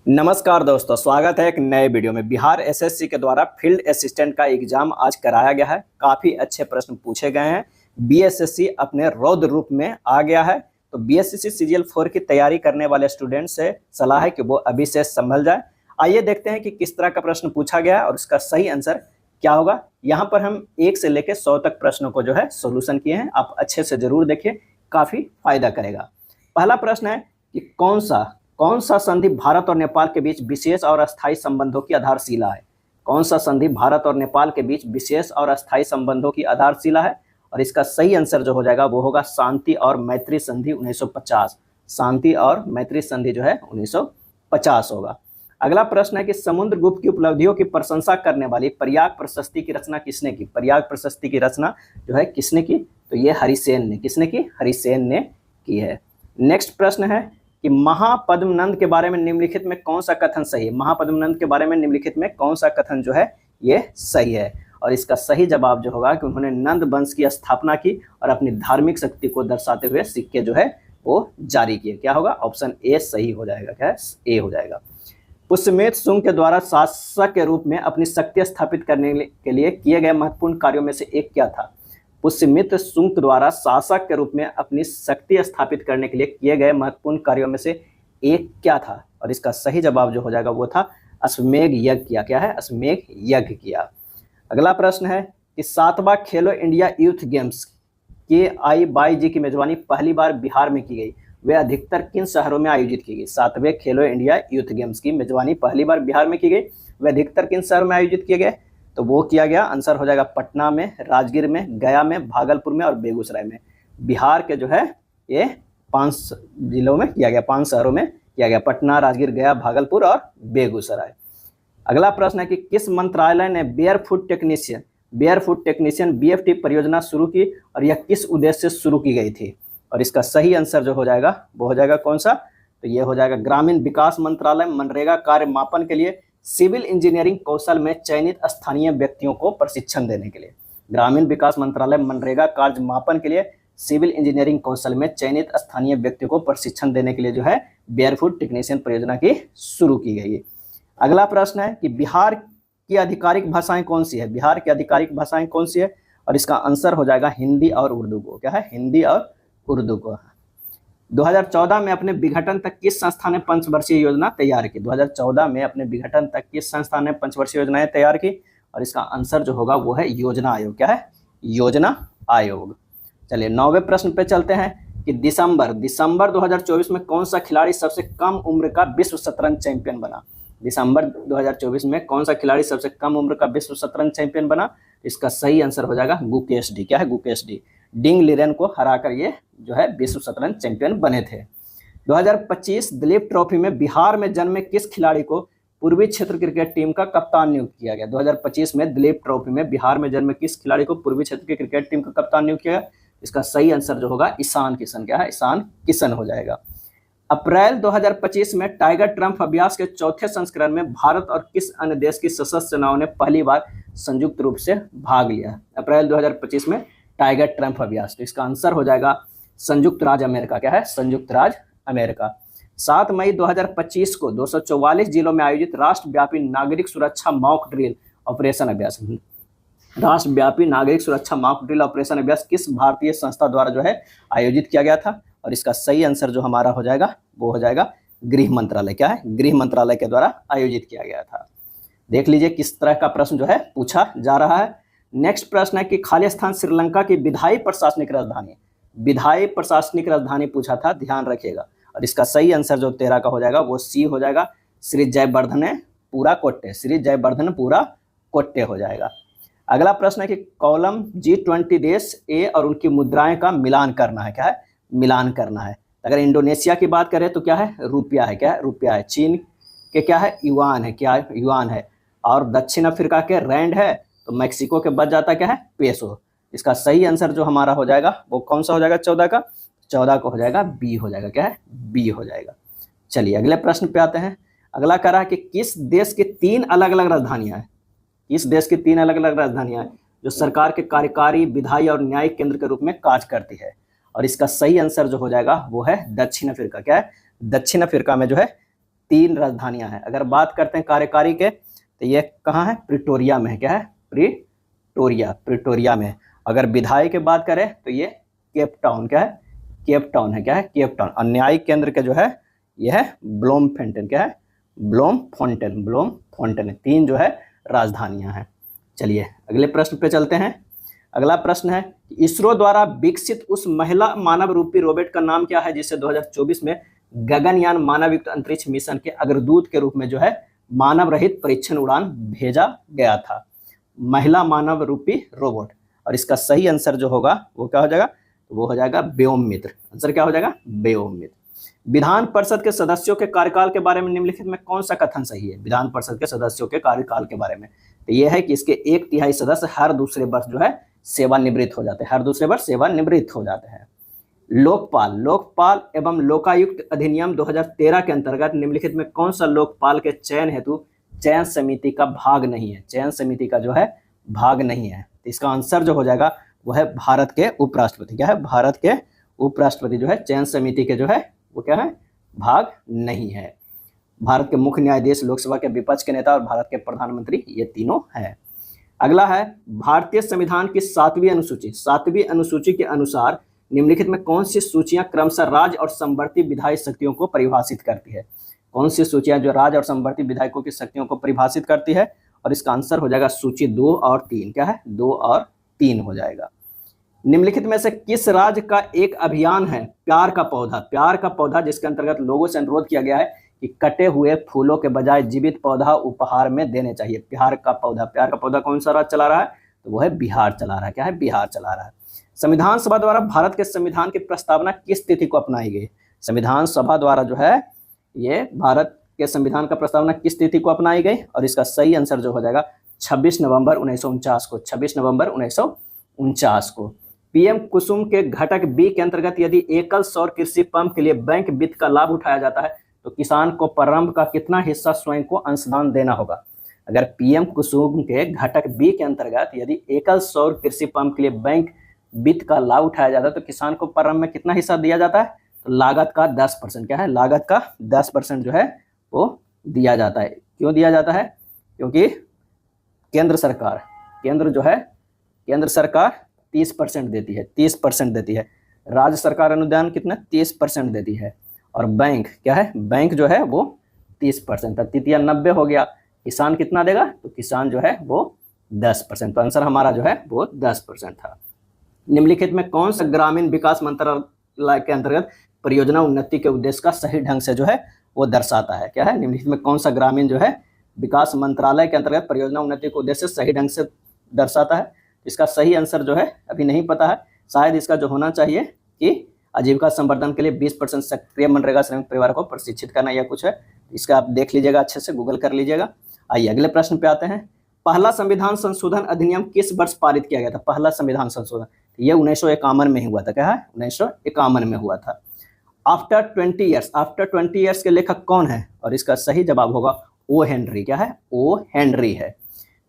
नमस्कार दोस्तों, स्वागत है एक नए वीडियो में। बिहार एसएससी के द्वारा फील्ड असिस्टेंट का एग्जाम आज कराया गया है। काफ़ी अच्छे प्रश्न पूछे गए हैं। बीएसएससी अपने रौद्र रूप में आ गया है। तो बीएसएससी सीजीएल 4 की तैयारी करने वाले स्टूडेंट से सलाह है कि वो अभी से संभल जाए। आइए देखते हैं कि किस तरह का प्रश्न पूछा गया है और उसका सही आंसर क्या होगा। यहाँ पर हम 1 से लेकर 100 तक प्रश्नों को जो है सोल्यूशन किए हैं। आप अच्छे से जरूर देखिए, काफ़ी फायदा करेगा। पहला प्रश्न है कि कौन सा संधि भारत और नेपाल के बीच विशेष और अस्थायी संबंधों की आधारशिला है। कौन सा संधि भारत और नेपाल के बीच विशेष और अस्थायी संबंधों की आधारशिला है। और इसका सही आंसर जो हो जाएगा वो होगा शांति और मैत्री संधि 1950। शांति और मैत्री संधि जो है 1950 होगा। अगला प्रश्न है कि समुद्रगुप्त की उपलब्धियों की प्रशंसा करने वाली प्रयाग प्रशस्ति की रचना किसने की। प्रयाग प्रशस्ति की रचना जो है किसने की, तो ये हरिसेन ने। किसने की? हरिसेन ने की है। नेक्स्ट प्रश्न है कि महापद्मनंद के बारे में निम्नलिखित में कौन सा कथन सही है। महापद्मनंद के बारे में निम्नलिखित में कौन सा कथन जो है ये सही है। और इसका सही जवाब जो होगा कि उन्होंने नंद वंश की स्थापना की और अपनी धार्मिक शक्ति को दर्शाते हुए सिक्के जो है वो जारी किए। क्या होगा? ऑप्शन ए सही हो जाएगा। क्या है? ए हो जाएगा। पुष्यमेध शुंग के द्वारा शासक के रूप में अपनी शक्ति स्थापित करने के लिए किए गए महत्वपूर्ण कार्यों में से एक क्या था। पुष्यमित्र शुंग द्वारा शासक के रूप में अपनी शक्ति स्थापित करने के लिए किए गए महत्वपूर्ण कार्यों में से एक क्या था। और इसका सही जवाब जो हो जाएगा वो था अश्वमेध यज्ञ किया। क्या है? अश्वमेध यज्ञ किया। अगला प्रश्न है कि 7वां खेलो इंडिया यूथ गेम्स के IIBG की मेजबानी पहली बार बिहार में की गई। वे अधिकतर किन शहरों में आयोजित की गई। 7वें खेलो इंडिया यूथ गेम्स की मेजबानी पहली बार बिहार में की गई। वे अधिकतर किन शहरों में आयोजित किए गए, तो वो किया गया। आंसर हो जाएगा पटना में, राजगीर में, गया में, भागलपुर में और बेगूसराय में। बिहार के जो है ये 5 जिलों में किया गया, 5 शहरों में किया गया। पटना, राजगीर, गया, भागलपुर और बेगूसराय। अगला प्रश्न है कि किस मंत्रालय ने बेयरफुट टेक्नीशियन BFT परियोजना शुरू की और यह किस उद्देश्य से शुरू की गई थी। और इसका सही आंसर जो हो जाएगा वो हो जाएगा कौन सा, तो ये हो जाएगा ग्रामीण विकास मंत्रालय मनरेगा कार्य मापन के लिए सिविल इंजीनियरिंग कौशल में चयनित स्थानीय व्यक्तियों को प्रशिक्षण देने के लिए। ग्रामीण विकास मंत्रालय मनरेगा कार्य मापन के लिए सिविल इंजीनियरिंग कौशल में चयनित स्थानीय व्यक्तियों को प्रशिक्षण देने के लिए जो है बेयरफुट टेक्नीशियन परियोजना की शुरू की गई है। अगला प्रश्न है कि बिहार की आधिकारिक भाषाएं कौन सी है। बिहार की आधिकारिक भाषाएं कौन सी है, और इसका आंसर हो जाएगा हिंदी और उर्दू को। क्या है? हिंदी और उर्दू को। 2014 में अपने विघटन तक किस संस्था ने पंचवर्षीय योजना तैयार की। 2014 में अपने विघटन तक किस संस्था ने पंचवर्षीय योजनाएं तैयार की, और इसका आंसर जो होगा वो है योजना आयोग। क्या है? योजना आयोग। चलिए 9वें प्रश्न पे चलते हैं कि दिसंबर 2024 में कौन सा खिलाड़ी सबसे कम उम्र का विश्व शतरंज चैंपियन बना। दिसंबर 2024 में कौन सा खिलाड़ी सबसे कम उम्र का विश्व शतरंज चैंपियन बना। इसका सही आंसर हो जाएगा गुकेश डी। क्या है? गुकेश डी। डिंग लिरेन को हराकर ये जो है विश्व शतरंज चैंपियन बने थे। 2025 दिलीप ट्रॉफी में बिहार में जन्मे किस खिलाड़ी को पूर्वी क्षेत्र क्रिकेट टीम का कप्तान नियुक्त किया गया। 2025 में दिलीप ट्रॉफी में बिहार में जन्मे किस खिलाड़ी को पूर्वी क्षेत्र की क्रिकेट टीम का कप्तान नियुक्त किया गया। इसका सही आंसर जो होगा ईशान किशन। क्या है? ईशान किशन हो जाएगा। अप्रैल 2025 में टाइगर ट्रम्प अभ्यास के चौथे संस्करण में भारत और किस अन्य देश की सशस्त्र सेनाओं ने पहली बार संयुक्त रूप से भाग लिया। अप्रैल 2025 में टाइगर ट्रम्प अभ्यास, तो इसका आंसर हो जाएगा संयुक्त राज्य अमेरिका। क्या है? संयुक्त राज्य अमेरिका। 7 मई 2025 को 244 जिलों में आयोजित राष्ट्रव्यापी नागरिक सुरक्षा मॉक ड्रिल ऑपरेशन अभ्यास। राष्ट्रव्यापी नागरिक सुरक्षा मॉक ड्रिल ऑपरेशन अभ्यास किस भारतीय संस्था द्वारा जो है आयोजित किया गया था। और इसका सही आंसर जो हमारा हो जाएगा वो हो जाएगा गृह मंत्रालय। क्या है? गृह मंत्रालय के द्वारा आयोजित किया गया था। देख लीजिए किस तरह का प्रश्न जो है पूछा जा रहा है। नेक्स्ट प्रश्न है कि खालिस्तान श्रीलंका की विधायी प्रशासनिक राजधानी। विधायी प्रशासनिक राजधानी पूछा था, ध्यान रखिएगा। और इसका सही आंसर जो 13 का हो जाएगा वो सी हो जाएगा श्री जयवर्धनेपुरा कोट्टे। श्री जयवर्धनेपुरा कोट्टे हो जाएगा। अगला प्रश्न है कि कॉलम G20 देश ए और उनकी मुद्राएं का मिलान करना है। क्या है? मिलान करना है। अगर इंडोनेशिया की बात करें तो क्या है? रुपया है। क्या है? रुपया है। चीन के क्या है? युआन है। क्या है? युआन है। और दक्षिण अफ्रीका के रैंड है। तो मैक्सिको के बच जाता क्या है? पेसो। इसका सही आंसर जो हमारा हो जाएगा वो कौन सा हो जाएगा? 14 का। 14 को हो जाएगा बी हो जाएगा। क्या है? बी हो जाएगा। चलिए अगले प्रश्न पे आते हैं। अगला कह रहा है कि किस देश की 3 अलग अलग राजधानियां हैं। किस देश की 3 अलग अलग राजधानियां हैं जो सरकार के कार्यकारी, विधायी और न्यायिक केंद्र के रूप में कार्य करती है। और इसका सही आंसर जो हो जाएगा वो है दक्षिण अफ्रीका। क्या है? दक्षिण अफ्रीका में जो है 3 राजधानियां हैं। अगर बात करते हैं कार्यकारी के, तो ये कहाँ है? प्रिटोरिया में है। क्या है? प्रिटोरिया में। अगर विधायी की बात करें तो ये केप टाउन, क्या है? केप टाउन है। क्या है? Cape Town. और न्यायिक केंद्र के जो है यह है ब्लोमफोंटेन। क्या है? ब्लोमफोंटेन। 3 जो है राजधानियां हैं। चलिए अगले प्रश्न पे चलते हैं। अगला प्रश्न है इसरो द्वारा विकसित उस महिला मानव रूपी रोबोट का नाम क्या है जिसे 2024 में गगनयान मानवयुक्त अंतरिक्ष मिशन के अग्रदूत के रूप में जो है मानव रहित परीक्षण उड़ान भेजा गया था? महिला मानव रूपी रोबोट। और इसका सही आंसर जो होगा वो क्या हो जाएगा? वो हो जाएगा व्योममित्र। आंसर क्या हो जाएगा? व्योममित्र। विधान परिषद के सदस्यों के कार्यकाल के बारे में निम्नलिखित में कौन सा कथन सही है? विधान परिषद के सदस्यों के कार्यकाल के बारे में तो यह है कि इसके 1/3 सदस्य हर दूसरे वर्ष जो है सेवानिवृत्त हो जाते हैं। हर दूसरे वर्ष सेवानिवृत्त हो जाते हैं। लोकपाल एवं लोकायुक्त अधिनियम 2013 के अंतर्गत निम्नलिखित में कौन सा लोकपाल के चयन हेतु चयन समिति का भाग नहीं है? चयन समिति का जो है भाग नहीं है। तो इसका आंसर जो हो जाएगा वो है भारत के उपराष्ट्रपति। क्या है? भारत के उपराष्ट्रपति जो है चयन समिति के जो है वो क्या है? भाग नहीं है। भारत के मुख्य न्यायाधीश, लोकसभा के विपक्ष के नेता और भारत के प्रधानमंत्री, ये तीनों हैं। अगला है भारतीय संविधान की 7वीं अनुसूची। 7वीं अनुसूची के अनुसार निम्नलिखित में कौन सी सूचियां क्रमशः राज्य और समवर्ती विधायी शक्तियों को परिभाषित करती है? कौन सी सूचियां जो राज्य और समवर्ती विधायकों की शक्तियों को परिभाषित करती है? और इसका आंसर हो जाएगा सूची 2 और 3। क्या है? 2 और 3 हो जाएगा। निम्नलिखित में से किस राज्य का एक अभियान है प्यार का पौधा? प्यार का पौधा जिसके अंतर्गत लोगों से अनुरोध किया गया है कि कटे हुए फूलों के बजाय जीवित पौधा उपहार में देने चाहिए। प्यार का पौधा कौन सा राज्य चला रहा है? तो वो है बिहार चला रहा है। क्या है? बिहार चला रहा है। संविधान सभा द्वारा भारत के संविधान की प्रस्तावना किस तिथि को अपनाई गई? संविधान सभा द्वारा जो है ये भारत के संविधान का प्रस्तावना किस तिथि को अपनाई गई? और इसका सही आंसर जो हो जाएगा 26 नवंबर 1949 को। 26 नवंबर 1949 को। पीएम कुसुम के घटक बी के अंतर्गत यदि एकल सौर कृषि पंप के लिए बैंक वित्त का लाभ उठाया जाता है तो किसान को प्रारंभ का कितना हिस्सा स्वयं को अंशदान देना होगा? अगर पीएम कुसुम के घटक बी के अंतर्गत यदि एकल सौर कृषि पंप के लिए बैंक वित्त का लाभ उठाया जाता है तो किसान को प्रारंभ में कितना हिस्सा दिया जाता है? तो लागत का 10%। क्या है? लागत का 10% जो है वो दिया जाता है। क्यों दिया जाता है? क्योंकि केंद्र सरकार 30% देती है। 30% देती है। राज्य सरकार अनुदान कितना? 30% देती है। और बैंक क्या है? बैंक जो है वो 30% था। तृतीया 90 हो गया। किसान कितना देगा? तो किसान जो है वो 10%। तो आंसर हमारा जो है वो 10% था। निम्नलिखित में कौन सा ग्रामीण विकास मंत्रालय के अंतर्गत परियोजना उन्नति के उद्देश्य का सही ढंग से जो है वो दर्शाता है? क्या है? निम्नलिखित में कौन सा ग्रामीण जो है विकास मंत्रालय के अंतर्गत परियोजना उन्नति के उद्देश्य से सही ढंग से दर्शाता है? इसका सही आंसर जो है अभी नहीं पता है। शायद इसका जो होना चाहिए कि आजीविका संवर्धन के लिए 20% सक्रिय मनरेगा श्रमिक परिवार को प्रशिक्षित करना या कुछ है। इसका आप देख लीजिएगा, अच्छे से गूगल कर लीजिएगा। आइए अगले प्रश्न पे आते हैं। पहला संविधान संशोधन अधिनियम किस वर्ष पारित किया गया था? पहला संविधान संशोधन ये 1951 में हुआ था। क्या है? 1951 में हुआ था। आफ्टर 20 ईयर्स के लेखक कौन है? और इसका सही जवाब होगा ओ हेनरी। क्या है? ओ हेनरी है।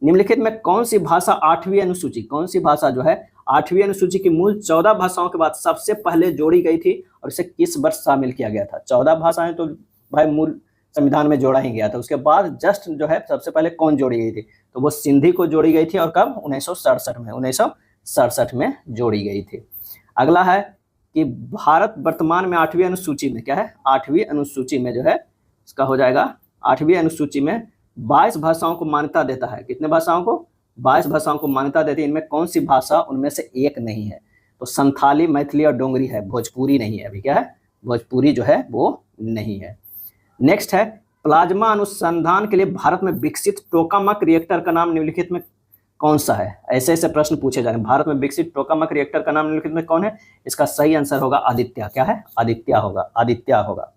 निम्नलिखित में कौन सी भाषा 8वीं अनुसूची, कौन सी भाषा जो है 8वीं अनुसूची की मूल 14 भाषाओं के बाद सबसे पहले जोड़ी गई थी और इसे किस वर्ष शामिल किया गया था? 14 भाषाएं तो भाई मूल संविधान में जोड़ा ही गया था। उसके बाद जस्ट जो है सबसे पहले कौन जोड़ी गई थी? तो वो सिंधी को जोड़ी गई थी। और कब? 1967 में जोड़ी गई थी। अगला है कि भारत वर्तमान में 8वीं अनुसूची में क्या है? 8वीं अनुसूची में जो है इसका हो जाएगा 8वीं अनुसूची में 22 भाषाओं को मान्यता देता है। कितने भाषाओं को? 22 भाषाओं को मान्यता देती है। इनमें कौन सी भाषा उनमें से एक नहीं है? तो संथाली, मैथिली और डोंगरी है। भोजपुरी नहीं है। अभी क्या है? भोजपुरी जो है वो नहीं है। नेक्स्ट है प्लाज्मा अनुसंधान के लिए भारत में विकसित टोकामक रिएक्टर का नाम निम्नलिखित में कौन सा है? ऐसे ऐसे प्रश्न पूछे जा रहे हैं। भारत में विकसित टोकामक रिएक्टर का नाम निम्नलिखित में कौन है? इसका सही आंसर होगा आदित्य। क्या है? आदित्य होगा।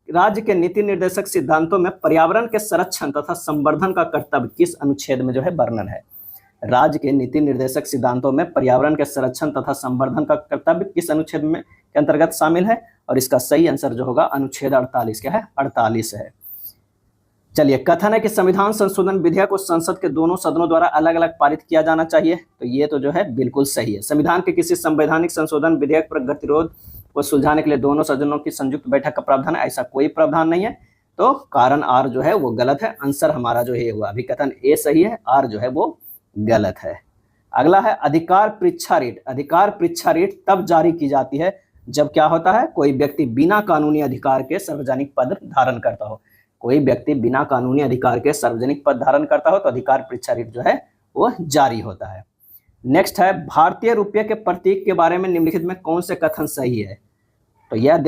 राज्य के नीति निर्देशक सिद्धांतों में पर्यावरण के संरक्षण तथा संवर्धन का कर्तव्य किस अनुच्छेद में जो है वर्णन है? राज्य के नीति निर्देशक सिद्धांतों में पर्यावरण के संरक्षण तथा संवर्धन का कर्तव्य किस अनुच्छेद में के अंतर्गत शामिल है? और इसका सही आंसर जो होगा अनुच्छेद 48। क्या है? 48 है। चलिए, कथन है कि संविधान संशोधन विधेयक को संसद के दोनों सदनों द्वारा अलग अलग पारित किया जाना चाहिए। तो ये तो जो है बिल्कुल सही है। संविधान के किसी संवैधानिक संशोधन विधेयक पर गतिरोध को सुलझाने के लिए दोनों सदनों की संयुक्त बैठक का प्रावधान है, ऐसा कोई प्रावधान नहीं है। तो कारण आर जो है वो गलत है। आंसर हमारा जो है वो अभिकथन ए सही है, आर जो है वो गलत है। अगला है अधिकार परीक्षा रेट। अधिकार परीक्षा रेट तब जारी की जाती है जब क्या होता है, कोई व्यक्ति बिना कानूनी अधिकार के सार्वजनिक पद धारण करता हो। कोई व्यक्ति बिना कानूनी अधिकार के सार्वजनिक पद धारण करता हो तो अधिकार परीक्षा रेट जो है वो जारी होता है। नेक्स्ट है भारतीय रुपये के प्रतीक के बारे में निम्नलिखित में कौन से कथन सही है। तो यह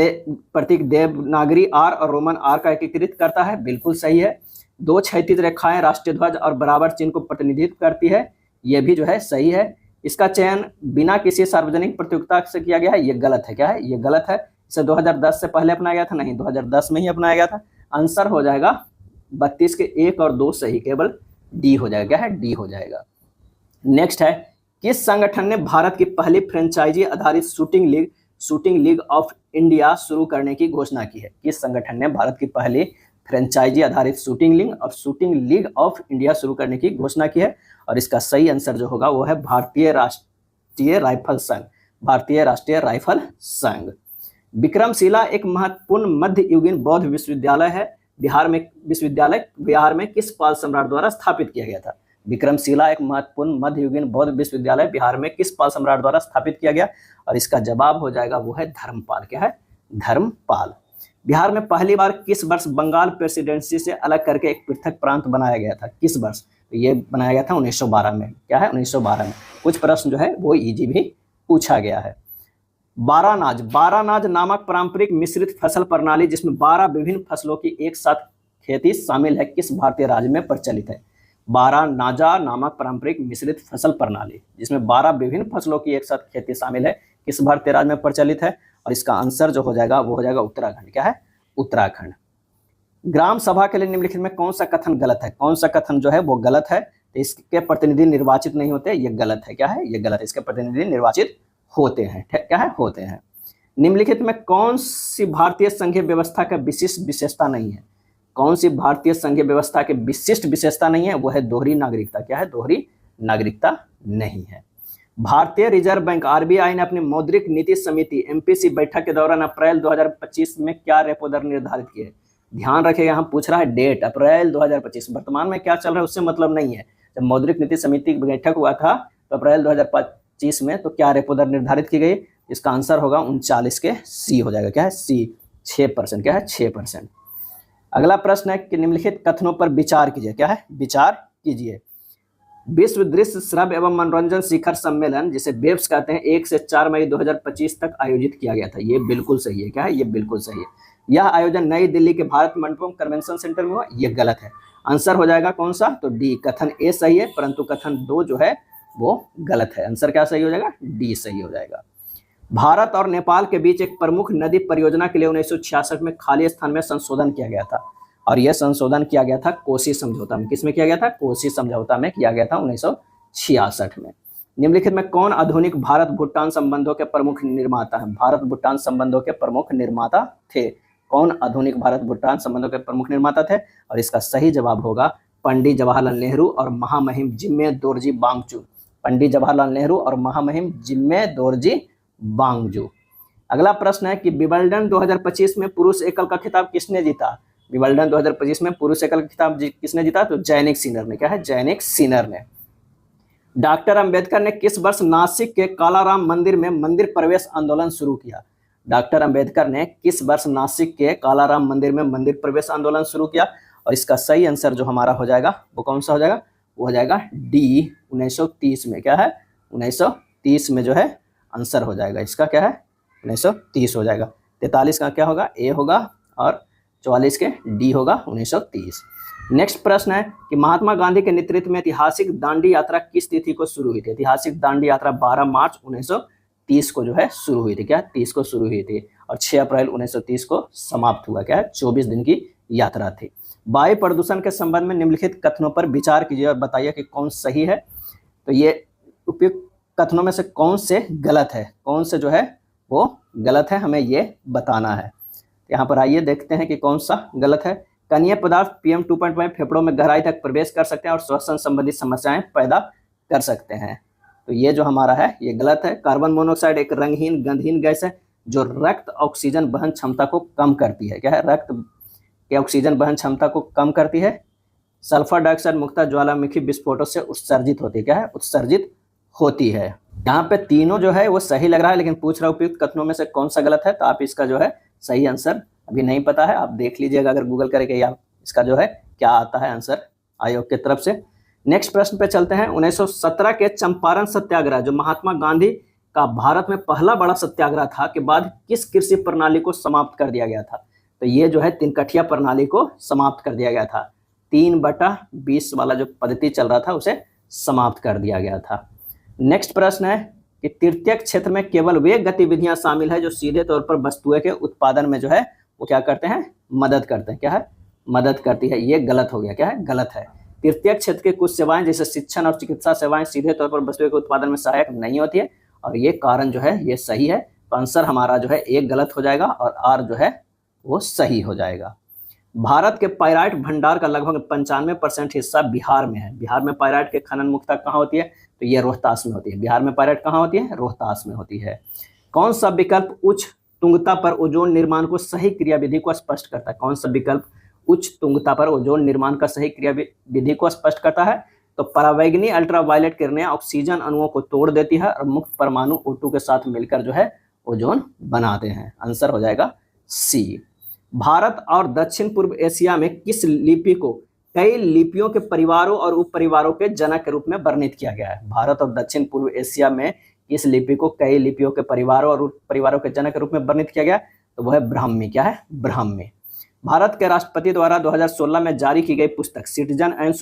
प्रतीक देवनागरी आर और रोमन आर का एकीकृत करता है, बिल्कुल सही है। दो क्षैतिज रेखाएं राष्ट्रीय ध्वज और बराबर चिन्ह को प्रतिनिधित्व करती है, यह भी जो है सही है। इसका चयन बिना किसी सार्वजनिक प्रतियोगिता से किया गया है, ये गलत है। क्या है, ये गलत है। इसे 2010 से पहले अपनाया गया था, नहीं 2010 में ही अपनाया गया था। आंसर हो जाएगा 32 के 1 और 2 सही, केवल डी हो जाएगा। क्या है, डी हो जाएगा। नेक्स्ट है किस संगठन ने भारत की पहली फ्रेंचाइजी आधारित शूटिंग लीग ऑफ इंडिया शुरू करने की घोषणा की है। किस संगठन ने भारत की पहली फ्रेंचाइजी आधारित शूटिंग लीग ऑफ इंडिया शुरू करने की घोषणा की है। और इसका सही आंसर जो होगा वो है भारतीय राष्ट्रीय राइफल संघ। भारतीय राष्ट्रीय राइफल संघ। विक्रमशिला एक महत्वपूर्ण मध्ययुगीन बौद्ध विश्वविद्यालय है। बिहार में किस पाल सम्राट द्वारा स्थापित किया गया था। विक्रमशिला एक महत्वपूर्ण मध्ययुगीन बौद्ध विश्वविद्यालय बिहार में किस पाल सम्राट द्वारा स्थापित किया गया। और इसका जवाब हो जाएगा वो है धर्मपाल। क्या है, धर्मपाल। बिहार में पहली बार किस वर्ष बंगाल प्रेसिडेंसी से अलग करके एक पृथक प्रांत बनाया गया था। किस वर्ष, तो ये बनाया गया था 1912 में। क्या है, 1912 में। कुछ प्रश्न जो है वो इजी भी पूछा गया है। बारानाज नामक पारंपरिक मिश्रित फसल प्रणाली जिसमें 12 विभिन्न फसलों की एक साथ खेती शामिल है किस भारतीय राज्य में प्रचलित है। बारानाजा नामक पारंपरिक मिश्रित फसल प्रणाली जिसमें 12 विभिन्न फसलों की एक साथ खेती शामिल है किस भारतीय राज्य में प्रचलित है। और इसका आंसर जो हो जाएगा वो हो जाएगा उत्तराखंड। क्या है, उत्तराखंड। ग्राम सभा के लिए निम्नलिखित में कौन सा कथन गलत है। कौन सा कथन जो है वो गलत है। तो इसके प्रतिनिधि निर्वाचित नहीं होते, ये गलत है। क्या है, ये गलत है। इसके प्रतिनिधि निर्वाचित होते हैं। क्या है, होते हैं। निम्नलिखित में कौन सी भारतीय संघीय व्यवस्था का विशिष्ट विशेषता नहीं है। कौन सी भारतीय संघीय व्यवस्था के विशिष्ट विशेषता नहीं है, वो है दोहरी नागरिकता। क्या है, दोहरी नागरिकता नहीं है। भारतीय रिजर्व बैंक आरबीआई ने अपनी मौद्रिक नीति समिति एमपीसी बैठक के दौरान अप्रैल 2025 में क्या रेपो दर निर्धारित की है। ध्यान रखिएगा, यहाँ पूछ रहा है डेट अप्रैल 2025। वर्तमान में क्या चल रहा है उससे मतलब नहीं है। जब मौद्रिक नीति समिति की बैठक हुआ था तो अप्रैल 2025 में तो क्या रेपो दर निर्धारित की गई। इसका आंसर होगा 39 के सी हो जाएगा। क्या है, सी, 6%। क्या है, 6%। अगला प्रश्न है कि निम्नलिखित कथनों पर विचार कीजिए। क्या है, विचार कीजिए। विश्व दृश्य श्रव्य एवं मनोरंजन शिखर सम्मेलन जिसे वेब्स कहते हैं 1 से 4 मई 2025 तक आयोजित किया गया था। ये बिल्कुल सही है। क्या है, ये बिल्कुल सही है। यह आयोजन नई दिल्ली के भारत मंडपम कन्वेंशन सेंटर में हुआ, ये गलत है। आंसर हो जाएगा कौन सा, तो डी। कथन ए सही है परंतु कथन 2 जो है वो गलत है। आंसर क्या सही हो जाएगा, डी सही हो जाएगा। भारत और नेपाल के बीच एक प्रमुख नदी परियोजना के लिए 1966 में खाली स्थान में संशोधन किया गया था। और यह संशोधन किया गया था कोशी समझौता में। किसमें किया गया था, कोशी समझौता में किया गया था 1966 में। निम्नलिखित में कौन आधुनिक भारत भूटान संबंधों के प्रमुख निर्माता है। भारत भूटान संबंधों के प्रमुख निर्माता थे। कौन आधुनिक भारत भूटान संबंधों के प्रमुख निर्माता थे। और इसका सही जवाब होगा पंडित जवाहरलाल नेहरू और महामहिम जिम्मे दोरजी बांगचू। पंडित जवाहरलाल नेहरू और महामहिम जिम्मे दोरजी बांगचू। अगला प्रश्न है कि विंबलडन 2025 में पुरुष एकल का खिताब किसने जीता। विंबलडन 2025 में पुरुष एकल का खिताब किसने जीता, तो जैनिक सिनर ने। क्या है, जैनिक सिनर ने। डॉक्टर अंबेडकर ने किस वर्ष नासिक के कालाराम मंदिर में मंदिर प्रवेश आंदोलन शुरू किया। डॉक्टर अंबेडकर ने किस वर्ष नासिक के कालाराम मंदिर में मंदिर प्रवेश आंदोलन शुरू किया। और इसका सही आंसर जो हमारा हो जाएगा वो कौन सा हो जाएगा, वो हो जाएगा डी 1930 में। क्या है, 1930 में जो है आंसर हो जाएगा इसका। क्या है, 1930 हो जाएगा। 43 का क्या होगा, ए होगा। और 44 के डी होगा 1930। नेक्स्ट प्रश्न है कि महात्मा गांधी के नेतृत्व में ऐतिहासिक दांडी यात्रा किस तिथि को शुरू हुई थी। ऐतिहासिक दांडी यात्रा 12 मार्च 1930 को जो है शुरू हुई थी। क्या, 30 को शुरू हुई थी और 6 अप्रैल 1930 को समाप्त हुआ। क्या है, 24 दिन की यात्रा थी। वायु प्रदूषण के संबंध में निम्नलिखित कथनों पर विचार कीजिए और बताइए कि कौन सही है। तो ये उपयुक्त कथनों में से कौन से गलत है, कौन से जो है वो गलत है, हमें ये बताना है। यहाँ पर आइए देखते हैं कि कौन सा गलत है। कणीय पदार्थ PM 2.5 फेफड़ों में गहराई तक प्रवेश कर सकते हैं और श्वसन संबंधी समस्याएं पैदा कर सकते हैं। तो ये जो हमारा है ये गलत है। कार्बन मोनोऑक्साइड एक रंगहीन गंधहीन गैस है जो रक्त ऑक्सीजन वहन क्षमता को कम करती है। क्या है? रक्त के ऑक्सीजन वहन क्षमता को कम करती है। सल्फर डाइऑक्साइड मुख्यतः ज्वालामुखी विस्फोटों से उत्सर्जित होती है। क्या है? उत्सर्जित होती है। यहाँ पे तीनों जो है वो सही लग रहा है, लेकिन पूछ रहा उपयुक्त कथनों में से कौन सा गलत है, तो आप इसका जो है सही आंसर अभी नहीं पता है, आप देख लीजिएगा अगर गूगल करके, या इसका जो है क्या आता है आंसर आयोग की तरफ से। नेक्स्ट प्रश्न पे चलते हैं। 1917 के चंपारण सत्याग्रह, जो महात्मा गांधी का भारत में पहला बड़ा सत्याग्रह था, के बाद किस कृषि प्रणाली को समाप्त कर दिया गया था? तो ये जो है तिनकठिया प्रणाली को समाप्त कर दिया गया था। 3/20 वाला जो पद्धति चल रहा था उसे समाप्त कर दिया गया था। नेक्स्ट प्रश्न है कि तृतीयक क्षेत्र में केवल वे गतिविधियां शामिल है जो सीधे तौर पर वस्तुएं के उत्पादन में जो है वो क्या करते हैं? मदद करते हैं। क्या है? मदद करती है। ये गलत हो गया। क्या है? गलत है। तृतीयक क्षेत्र की कुछ सेवाएं जैसे शिक्षण और चिकित्सा सेवाएं सीधे तौर पर वस्तुएं के उत्पादन में सहायक नहीं होती है, और ये कारण जो है ये सही है। तो आंसर हमारा जो है एक गलत हो जाएगा और आर जो है वो सही हो जाएगा। भारत के पाइराइट भंडार का लगभग 95% हिस्सा बिहार में है। बिहार में पाइराइट के खनन मुख्यतः कहाँ होती है? तो ये रोहतास में होती है। बिहार में पाइराइट कहाँ होती है? रोहतास में होती है। कौन सा विकल्प उच्च तुंगता पर ओजोन निर्माण को सही क्रियाविधि को स्पष्ट करता है? कौन सा विकल्प उच्च तुंगता पर ओजोन निर्माण का सही क्रियाविधि को स्पष्ट करता है? तो परावैंगनी अल्ट्रावायलेट किरणें ऑक्सीजन अणुओं को तोड़ देती है और मुक्त परमाणु O2 के साथ मिलकर जो है ओजोन बनाते हैं। आंसर हो जाएगा सी। भारत और दक्षिण पूर्व एशिया में किस लिपि को कई लिपियों के परिवारों और उपपरिवारों के जनक के रूप में वर्णित किया गया है? भारत और दक्षिण पूर्व एशिया में किस लिपि को कई लिपियों के परिवारों और उपपरिवारों के जनक के रूप में वर्णित किया गया? तो वह है ब्राह्मी। क्या है? ब्राह्मी। भारत के राष्ट्रपति द्वारा 2016 में जारी की गई पुस्तक सिटीजन एंड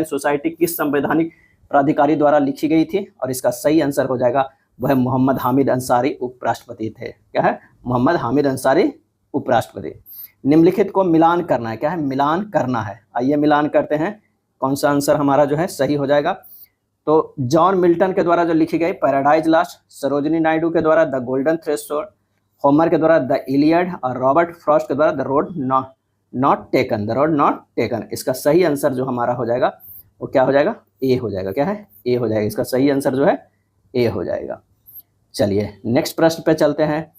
सोसाइटी किस संवैधानिक प्राधिकारी द्वारा लिखी गई थी? और इसका सही आंसर हो जाएगा वह मोहम्मद हामिद अंसारी उपराष्ट्रपति थे। क्या है? मोहम्मद हामिद अंसारी उपराष्ट्रपति। निम्नलिखित को मिलान करना है। क्या है? मिलान करना है। आइए मिलान करते हैं। कौन सा आंसर हमारा जो है सही हो जाएगा? तो जॉन मिल्टन के द्वारा जो लिखी गई पैराडाइज लॉस्ट, सरोजिनी नायडू के द्वारा द गोल्डन थ्रेशोल्ड, होमर के द्वारा द इलियड और रॉबर्ट फ्रॉस्ट के द्वारा द रोड नॉट टेकन। इसका सही आंसर जो हमारा हो जाएगा वो क्या हो जाएगा? ए हो जाएगा। क्या है? ए हो जाएगा। इसका सही आंसर जो है ए हो जाएगा। चलिए नेक्स्ट प्रश्न पे चलते हैं।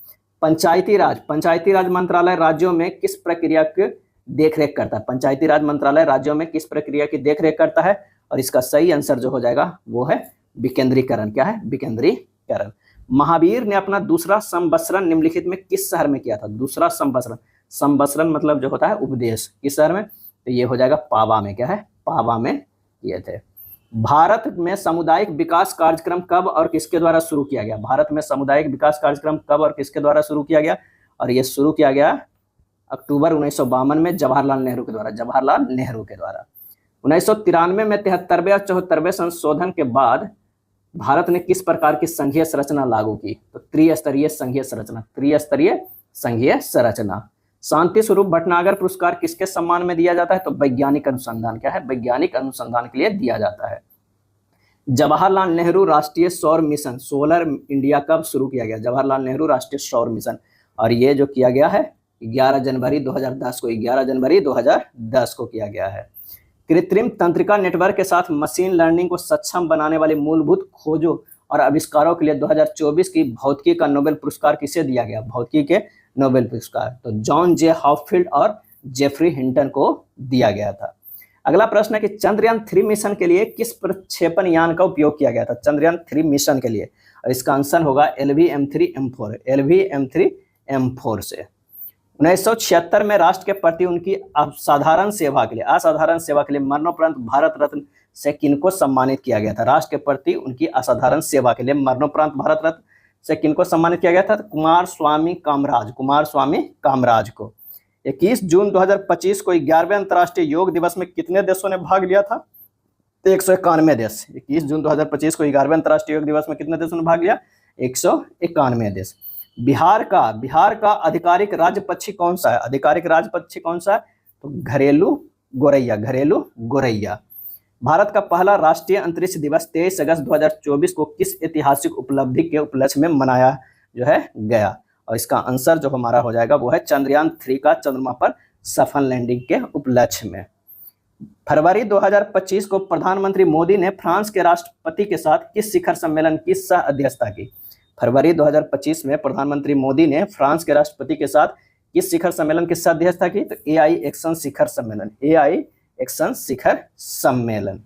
पंचायती राज मंत्रालय राज्यों में किस प्रक्रिया की देखरेख करता है? पंचायती राज मंत्रालय राज्यों में किस प्रक्रिया की देखरेख करता है? और इसका सही आंसर जो हो जाएगा वो है विकेंद्रीकरण। क्या है? विकेंद्रीकरण। महावीर ने अपना दूसरा संवत्सरण निम्नलिखित में किस शहर में किया था? दूसरा संवत्सरण मतलब जो होता है उपदेश, किस शहर में? तो ये हो जाएगा पावा में। क्या है? पावा में किए थे। भारत में सामुदायिक विकास कार्यक्रम कब और किसके द्वारा शुरू किया गया? भारत में सामुदायिक विकास कार्यक्रम कब और किसके द्वारा शुरू किया गया? और ये शुरू किया गया अक्टूबर 1952 में जवाहरलाल नेहरू के द्वारा। 1993 में 73वें और 74वें संशोधन के बाद भारत ने किस प्रकार की संघीय संरचना लागू की? तो त्रिस्तरीय संघीय संरचना। शांति स्वरूप भटनागर पुरस्कार किसके सम्मान में दिया जाता है? तो वैज्ञानिक अनुसंधान। क्या है? वैज्ञानिक अनुसंधान के लिए दिया जाता है। जवाहरलाल नेहरू राष्ट्रीय सौर मिशन सोलर इंडिया कब शुरू किया गया? जवाहरलाल नेहरू राष्ट्रीय सौर मिशन, और ये जो किया गया है 11 जनवरी 2010 को किया गया है। कृत्रिम तंत्रिका नेटवर्क के साथ मशीन लर्निंग को सक्षम बनाने वाले मूलभूत खोजों और आविष्कारों के लिए 2024 की भौतिकी का नोबेल पुरस्कार किसे दिया गया? भौतिकी के नोबेल पुरस्कार तो जॉन जे हॉपफील्ड और जेफरी हिंटन को दिया गया था। अगला प्रश्न है कि चंद्रयान 3 मिशन के लिए किस प्रक्षेपण यान का उपयोग किया गया था? चंद्रयान 3 मिशन के लिए, और इसका आंसर होगा LV-M3M4 से। 1976 में राष्ट्र के प्रति उनकी असाधारण सेवा के लिए मरणोपरांत भारत रत्न से किनको सम्मानित किया गया था? राष्ट्र के प्रति उनकी असाधारण सेवा के लिए मरणोपरांत भारत रत्न से किनको सम्मानित किया गया था? कुमार स्वामी कामराज को। 21 जून 2025 को 11वें अंतर्राष्ट्रीय योग दिवस में कितने देशों ने भाग लिया था? 191 देश। 21 जून 2025 को 11वें अंतर्राष्ट्रीय योग दिवस में कितने देशों ने भाग लिया? 191 देश। बिहार का आधिकारिक राज्य पक्षी कौन सा है? तो घरेलू गोरैया। भारत का पहला राष्ट्रीय अंतरिक्ष दिवस 23 अगस्त 2024 को किस ऐतिहासिक उपलब्धि के उपलक्ष्य में मनाया जो है गया? और इसका आंसर जो हमारा हो जाएगा वो है चंद्रयान 3 का चंद्रमा पर सफल लैंडिंग के उपलक्ष्य में। फरवरी 2025 को प्रधानमंत्री मोदी ने फ्रांस के राष्ट्रपति के साथ किस शिखर सम्मेलन की सह अध्यक्षता की? फरवरी 2025 में प्रधानमंत्री मोदी ने फ्रांस के राष्ट्रपति के साथ किस शिखर सम्मेलन की अध्यक्षता की? तो एआई एक्शन शिखर सम्मेलन, एआई एक्शन शिखर सम्मेलन।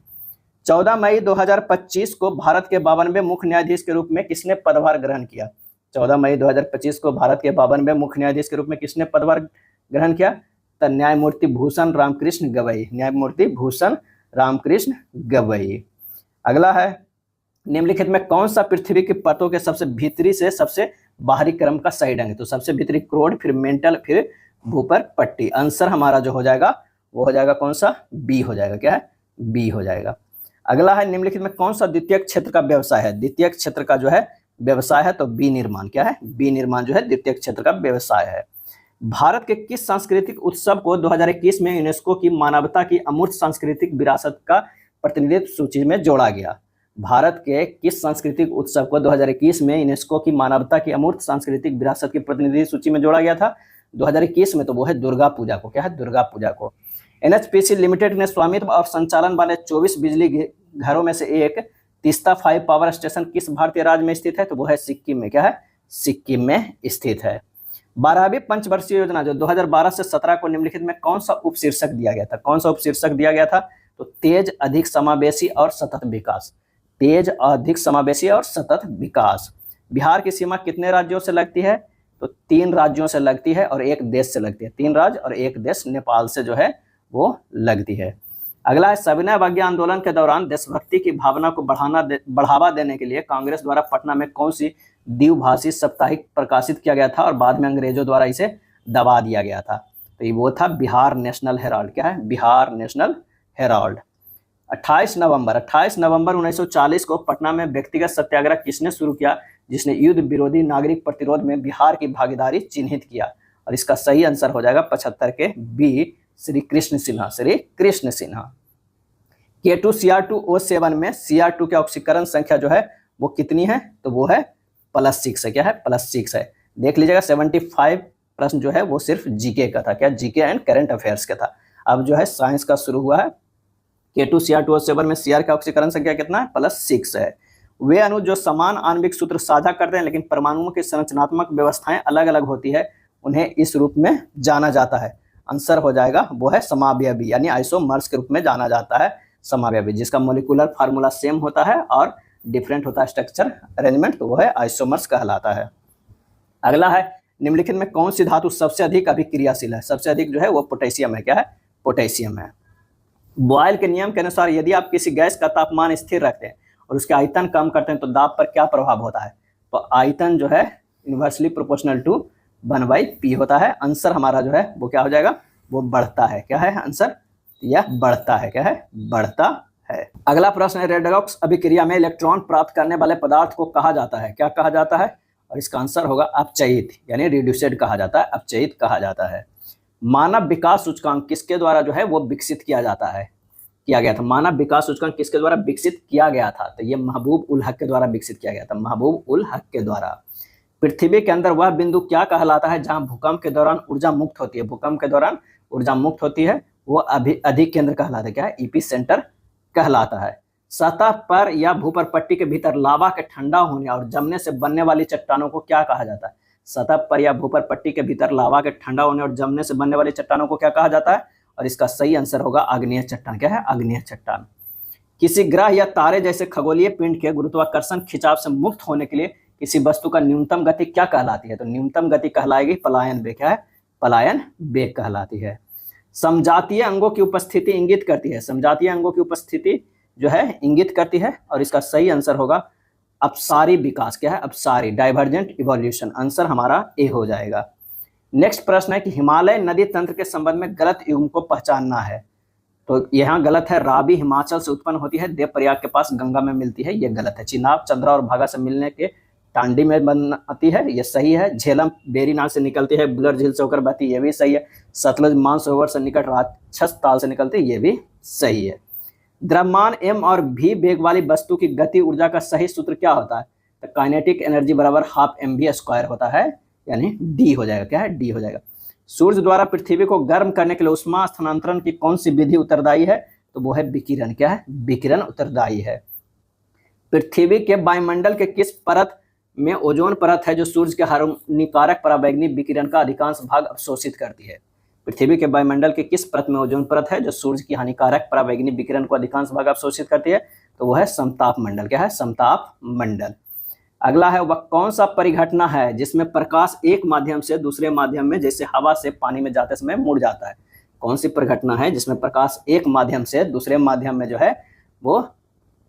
14 मई 2025 को भारत के 52वें मुख्य न्यायाधीश के रूप में किसने पदभार ग्रहण किया? 14 मई 2025 को भारत के 52वें मुख्य न्यायाधीश के रूप में किसने पदभार ग्रहण किया? तो न्यायमूर्ति भूषण रामकृष्ण गवई, न्यायमूर्ति भूषण रामकृष्ण गवई। अगला है, निम्नलिखित में कौन सा पृथ्वी की परतों के सबसे भीतरी से सबसे बाहरी क्रम का सही ढंग है? तो सबसे भीतरी क्रोड, फिर मेंटल, फिर भूपर पट्टी। आंसर हमारा जो हो जाएगा वो हो जाएगा कौन सा? बी हो जाएगा। क्या है? बी हो जाएगा। अगला है, निम्नलिखित में कौन सा द्वितीय क्षेत्र का व्यवसाय है? द्वितीय क्षेत्र का जो है व्यवसाय है तो बी निर्माण। क्या है? बी निर्माण जो है द्वितीय क्षेत्र का व्यवसाय है। भारत के किस सांस्कृतिक उत्सव को 2021 में यूनेस्को की मानवता की अमूर्त सांस्कृतिक विरासत का प्रतिनिधित्व सूची में जोड़ा गया? भारत के किस सांस्कृतिक उत्सव को 2021 में यूनेस्को की मानवता की अमूर्त सांस्कृतिक विरासत की प्रतिनिधि सूची में जोड़ा गया था 2021 में? तो वो है दुर्गा पूजा को। क्या है? दुर्गा पूजा को। एनएचपीसी लिमिटेड ने स्वामित्व और संचालन वाले 24 बिजली घरों में से एक तीस्ता 5 पावर स्टेशन किस भारतीय राज्य में स्थित है? तो वो है सिक्किम में। क्या है? सिक्किम में स्थित है। 12वीं पंचवर्षीय योजना जो 2012 से 17 को निम्नलिखित में कौन सा उपशीर्षक दिया गया था? कौन सा उपशीर्षक दिया गया था? तो तेज, अधिक समावेशी और सतत विकास। तेज, अधिक समावेशी और सतत विकास। बिहार की सीमा कितने राज्यों से लगती है? तो 3 राज्यों से लगती है और 1 देश से लगती है। 3 राज्य और 1 देश नेपाल से जो है वो लगती है। अगला है, सविनय अवज्ञा आंदोलन के दौरान देशभक्ति की भावना को बढ़ावा देने के लिए कांग्रेस द्वारा पटना में कौन सी द्विभाषी साप्ताहिक प्रकाशित किया गया था और बाद में अंग्रेजों द्वारा इसे दबा दिया गया था? तो ये वो था बिहार नेशनल हेराल्ड। क्या है? Bihar national Herald. 28 नवंबर 1940 को पटना में व्यक्तिगत सत्याग्रह किसने शुरू किया जिसने युद्ध विरोधी नागरिक प्रतिरोध में बिहार की भागीदारी चिन्हित किया? और इसका सही आंसर हो जाएगा 75 के बी, श्री कृष्ण सिन्हा। श्री कृष्ण सिन्हा। K2Cr2O7 में Cr2 के ऑक्सीकरण संख्या जो है वो कितनी है? तो वो है +6 है। क्या है? +6 है। देख लीजिएगा 75 प्रश्न जो है वो सिर्फ जीके का था। क्या? जीके एंड करंट अफेयर्स का था। अब जो है साइंस का शुरू हुआ है। K2Cr2O7 में Cr का ऑक्सीकरण संख्या कितना है? +6 है। वे अणु जो समान आणविक सूत्र साझा करते हैं लेकिन परमाणुओं की संरचनात्मक व्यवस्थाएं अलग अलग होती है उन्हें इस रूप में जाना जाता है? आंसर हो जाएगा वो है समावयवी, यानी आइसोमर्स के रूप में जाना जाता है समावयवी, जिसका मोलिकुलर फार्मूला सेम होता है और डिफरेंट होता है स्ट्रक्चर अरेंजमेंट, तो वो है आइसोमर्स कहलाता है। अगला है, निम्नलिखित में कौन सी धातु सबसे अधिक अभिक्रियाशील है? सबसे अधिक जो है वो पोटेशियम है। क्या है? पोटेशियम है। बॉयल के नियम के अनुसार यदि आप किसी गैस का तापमान स्थिर रखते हैं और उसके आयतन कम करते हैं तो दाब पर क्या प्रभाव होता है? तो आयतन जो है इनवर्सली प्रोपोर्शनल टू 1/P होता है। आंसर हमारा जो है वो क्या हो जाएगा? वो बढ़ता है। क्या है आंसर? यह बढ़ता है। क्या है? बढ़ता है। अगला प्रश्न है, रेडॉक्स अभिक्रिया में इलेक्ट्रॉन प्राप्त करने वाले पदार्थ को कहा जाता है? क्या कहा जाता है? और इसका आंसर होगा अपचयित, यानी रिड्यूसेड कहा जाता है, अपचयित कहा जाता है। मानव विकास सूचकांक किसके द्वारा जो है वो विकसित किया जाता है? किया गया था। मानव विकास सूचकांक किसके द्वारा विकसित किया गया था? तो ये महबूब उल हक के द्वारा विकसित किया गया था। महबूब उल हक के द्वारा। पृथ्वी के अंदर वह बिंदु क्या कहलाता है जहां भूकंप के दौरान ऊर्जा मुक्त होती है? भूकंप के दौरान ऊर्जा मुक्त होती है वो अधिक केंद्र कहलाता है। क्या है? ईपी सेंटर कहलाता है। सतह पर या भूपर पट्टी के भीतर लावा के ठंडा होने और जमने से बनने वाली चट्टानों को क्या कहा जाता है? सतह पर या भूपर पट्टी के भीतर लावा के ठंडा होने और जमने से बनने वाली चट्टानों को क्या कहा जाता है? और इसका सही आंसर होगा आग्नेय चट्टान। क्या है? आग्नेय चट्टान। किसी ग्रह या तारे जैसे खगोलीय पिंड के गुरुत्वाकर्षण खिंचाव से मुक्त होने के लिए किसी वस्तु का न्यूनतम गति क्या कहलाती है? तो न्यूनतम गति कहलाएगी पलायन वेग। क्या है? पलायन वेग कहलाती है। समजातीय अंगों की उपस्थिति इंगित करती है? समजातीय अंगों की उपस्थिति जो है इंगित करती है और इसका सही आंसर होगा अपसारी विकास। क्या है? अपसारी, डाइवर्जेंट इवोल्यूशन। आंसर हमारा ए हो जाएगा। नेक्स्ट प्रश्न है कि हिमालय नदी तंत्र के संबंध में गलत युग्म को पहचानना है। तो यहाँ गलत है। रावी हिमाचल से उत्पन्न होती है, देवप्रयाग के पास गंगा में मिलती है, ये गलत है। चिनाब चंद्रा और भागा से मिलने के टांडी में बनती है, ये सही है। झेलम बेरी नाग से निकलती है, बुलर झील से होकर बहती है, ये भी सही है। सतलुज मानसरोवर से निकट राक्षस ताल से निकलती है, ये भी सही है। द्रव्यमान m और v वेग वाली वस्तु की गति ऊर्जा का सही सूत्र क्या होता है? तो काइनेटिक एनर्जी बराबर ½ mv² होता है, यानी d हो जाएगा। क्या है? d हो जाएगा। सूर्य द्वारा पृथ्वी को गर्म करने के लिए उष्मा स्थानांतरण की कौन सी विधि उत्तरदायी है? तो वो है विकिरण। क्या है? विकिरण उत्तरदायी है। पृथ्वी के वायुमंडल के किस परत में ओजोन परत है जो सूर्य के हानिकारक पराबैंगनी विकिरण का अधिकांश भाग अवशोषित करती है। पृथ्वी के वायुमंडल के किस परत में ओजोन परत है जो सूर्य की हानिकारक पराबैंगनी विकिरण को अधिकांश भाग अवशोषित करती है? तो वो है समताप मंडल। क्या है? समताप मंडल। अगला है, वह कौन सा परिघटना है जिसमें प्रकाश एक माध्यम से दूसरे माध्यम में जैसे हवा से पानी में जाते समय मुड़ जाता है? कौन सी परिघटना है जिसमें प्रकाश एक माध्यम से दूसरे माध्यम में जो है वो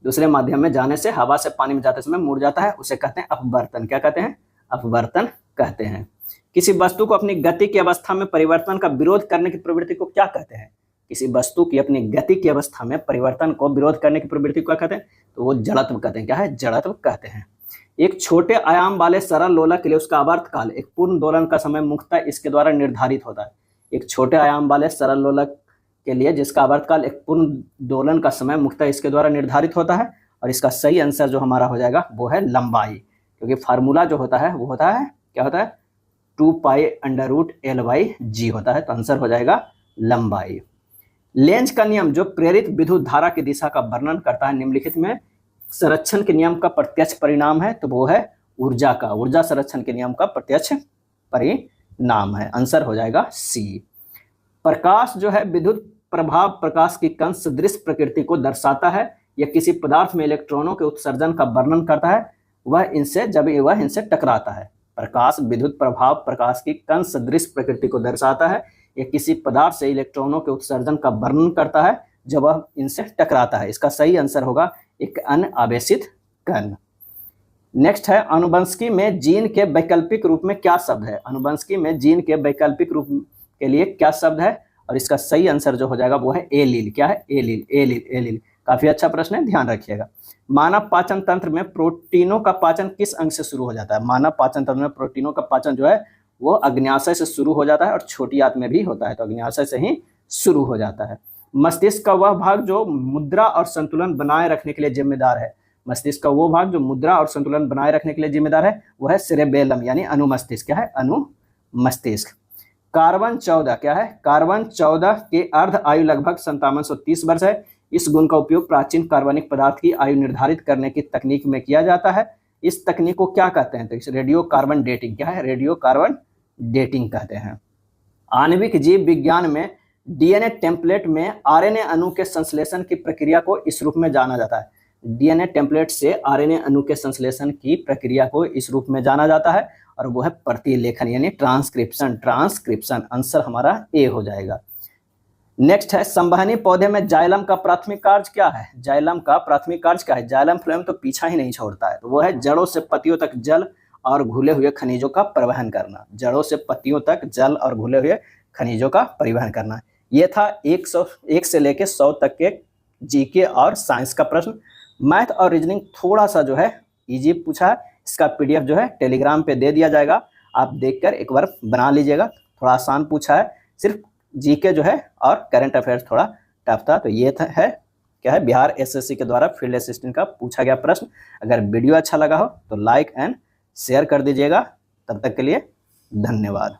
दूसरे माध्यम में जाने से हवा से पानी में जाते समय मुड़ जाता है? उसे कहते हैं अपवर्तन। क्या कहते हैं? अपवर्तन कहते हैं। किसी वस्तु को अपनी गति की अवस्था में परिवर्तन का विरोध करने की प्रवृत्ति को क्या कहते हैं? किसी वस्तु की अपनी गति की अवस्था में परिवर्तन को विरोध करने की प्रवृत्ति को क्या कहते हैं? तो वो जड़त्व कहते हैं। क्या है? जड़त्व कहते हैं। एक छोटे आयाम वाले सरल लोलक के लिए उसका आवर्तकाल एक पूर्ण दोलन का समय मुख्यतः इसके द्वारा निर्धारित होता है। एक छोटे आयाम वाले सरल लोलक के लिए जिसका आवर्तकाल एक पूर्ण दोलन का समय मुख्यतः इसके द्वारा निर्धारित होता है। और इसका सही आंसर जो हमारा हो जाएगा वो है लंबाई, क्योंकि फार्मूला जो होता है वो होता है, क्या होता है? 2π√L/g होता है। तो आंसर हो जाएगा लंबाई। लेंज का नियम जो प्रेरित विद्युत धारा की दिशा का वर्णन करता है निम्नलिखित में संरक्षण के नियम का प्रत्यक्ष परिणाम है? तो वो है ऊर्जा का, ऊर्जा संरक्षण के नियम का प्रत्यक्ष परिणाम है। आंसर हो जाएगा सी। प्रकाश जो है विद्युत प्रभाव प्रकाश की कण सदृश प्रकृति को दर्शाता है। यह किसी पदार्थ में इलेक्ट्रॉनों के उत्सर्जन का वर्णन करता है वह इनसे टकराता है। प्रकाश विद्युत प्रभाव प्रकाश की कण सदृश प्रकृति को दर्शाता है। यह किसी पदार्थ से इलेक्ट्रॉनों के उत्सर्जन का वर्णन करता है जब वह इनसे टकराता है। इसका सही आंसर होगा एक अनावेशित कण। नेक्स्ट है, अनुवंशिकी में जीन के वैकल्पिक रूप में क्या शब्द है? अनुवंशिकी में जीन के वैकल्पिक रूप के लिए क्या शब्द है? और इसका सही आंसर जो हो जाएगा वो है एलील। क्या है? एलील। एलील। एलील। काफी अच्छा प्रश्न है, ध्यान रखिएगा। मानव पाचन तंत्र में प्रोटीनों का पाचन किस अंग से शुरू हो जाता है? मानव पाचन तंत्र में प्रोटीनों का पाचन जो है वो अग्न्याशय से शुरू हो जाता है और छोटी आंत में भी होता है, तो अग्न्याशय से ही शुरू हो जाता है। मस्तिष्क का वह भाग जो मुद्रा और संतुलन बनाए रखने के लिए जिम्मेदार है। मस्तिष्क का वो भाग जो मुद्रा और संतुलन बनाए रखने के लिए जिम्मेदार है वो है सेरेबेलम यानी अनुमस्तिष्क। क्या है? अनुमस्तिष्क। कार्बन 14 क्या है? कार्बन 14 के अर्ध आयु लगभग 5730 वर्ष है। इस गुण का उपयोग प्राचीन कार्बनिक पदार्थ की आयु निर्धारित करने की तकनीक में किया जाता है। इस तकनीक को क्या कहते हैं? तो रेडियो कार्बन डेटिंग। क्या है? रेडियो कार्बन डेटिंग कहते हैं। आणविक जीव विज्ञान में डीएनए टेम्पलेट में आरएनए अणु के संश्लेषण की प्रक्रिया को इस रूप में जाना जाता है। डीएनए टेम्पलेट से आरएनए अणु के संश्लेषण की प्रक्रिया को इस रूप में जाना जाता है और वो है प्रतिलेखन यानी ट्रांसक्रिप्शन। ट्रांसक्रिप्शन आंसर हमारा ए हो जाएगा। नेक्स्ट है, संवहनी पौधे में जाइलम का प्राथमिक कार्य क्या है? जाइलम का प्राथमिक कार्य क्या है? जाइलम फ्लोएम तो पीछा ही नहीं छोड़ता है, तो वो है जड़ों से पत्तियों तक जल और घुले हुए खनिजों का परिवहन करना। जड़ों से पत्तियों तक जल और घुले हुए खनिजों का परिवहन करना। ये था 1 से लेके 100 तक के जीके और साइंस का प्रश्न। मैथ और रीजनिंग थोड़ा सा जो है इजी पूछा है। इसका पीडीएफ जो है टेलीग्राम पे दे दिया जाएगा, आप देखकर एक बार बना लीजिएगा। थोड़ा आसान पूछा है, सिर्फ जीके जो है और करंट अफेयर्स थोड़ा टफ था। तो ये है क्या है, बिहार एसएससी के द्वारा फील्ड असिस्टेंट का पूछा गया प्रश्न। अगर वीडियो अच्छा लगा हो तो लाइक एंड शेयर कर दीजिएगा। तब तक के लिए धन्यवाद।